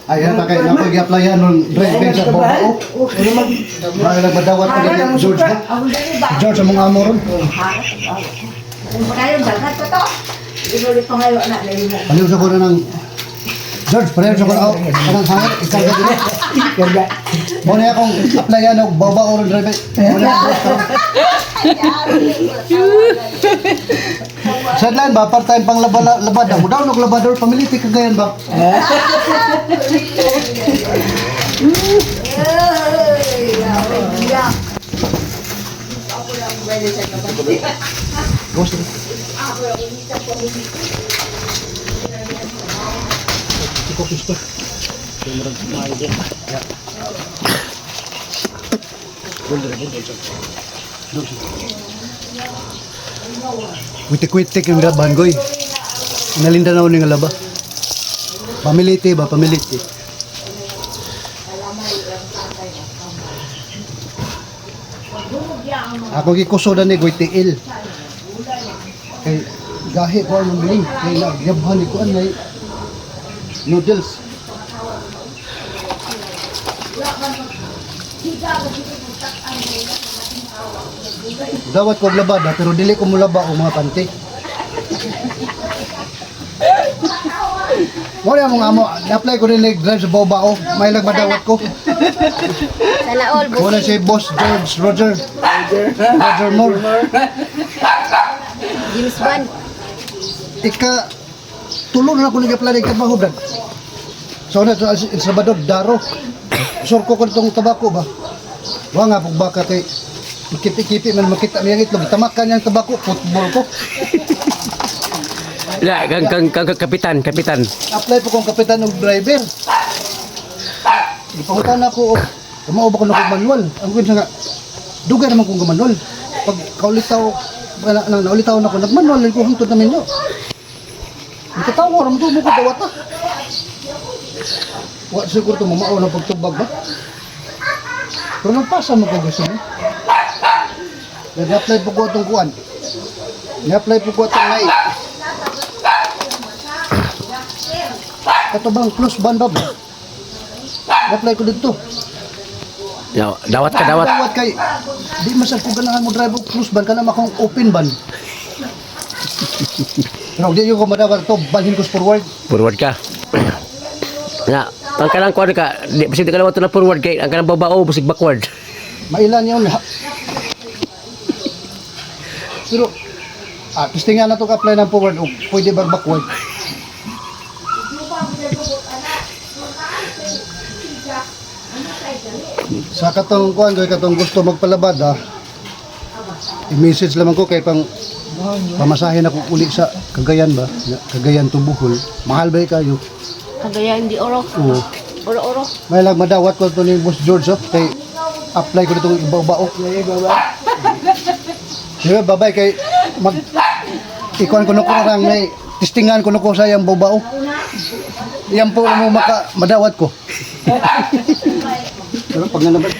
Ayan, takay na pag-applyan ng driving sa Bobao. Ay, nagmadawat ko din George ba? George, among amo ron. Paliw sa ko na ng George, paliw sa ko na anong hangit, ikarga din. Muna akong applyan ng Bobao ron driving. Sadlan ba, part-time pang labada mo daw, labador, pamiliti kagayan ba? Kuitik-kuitik yung laban goy. Inalinda na ako ng laba. Pamiliti ba? Pamiliti. Ako gikusodan ni goy tiil. Kay gahi ko ang maling. Kay nagyabhan ni ko anay noodles. Dawat ko labada pero dili ko mulaba o mga panty. Mo na mong amo, na-apply ko din drive sa Bobao, may lagmadawat ko. Sana all Mo na si Boss Roger Moore. James Bond. Ika tulong na ako nag-apply ng trabaho brad. So na sa Sabado Daro. Surko ko itong tabako ba? Wa nga pag baka kay kipi-kipi man makita niya itlog, tamakan niyang tabako, football ko. Ya, kapitan. Apply po kong kapitan ng driver. Ipangutan ako, kumao ba ko na kong manual? Ang gawin nga, duga naman kong manual. Pag naulitaw na ako, nagmanual ko hangtod namin nyo. Ikatawa, ramdo mo ko dawata. Wa siguro ito mamao na pagtubag ba? Pero nagpasa mo ko gusto mo. Nag-apply po ko itong kuwan. Nag-apply po ko itong nai. Ito bang close band ba? Nag-apply ko dito. Dawat. Dawat kay, di masal ko ganahan mo drive close band ka na makong open band. Pero di yung kumadawat ito, balhin ko forward. Forward ka. Ya, ang kanang kuan ka, di basig ka lang na forward kay ang kanang babao basig backward. Mailan yun. Pero, testingan na ito ka-apply ng forward o pwede ba backward? Sa katong kuan kay katong gusto magpalabad i-message lamang ko kay pamasahin ako uli sa Cagayan ba? Cagayan to Bohol. Mahal ba kayo? Kagaya hindi oro. Oo. Oro. May madawat ko to ni Boss George kay apply ko dito ibao-bao. Diba, babay kay ikuan ko rang may testingan ko sa yang babao. Yan po mo madawat ko. Pero pag nalabas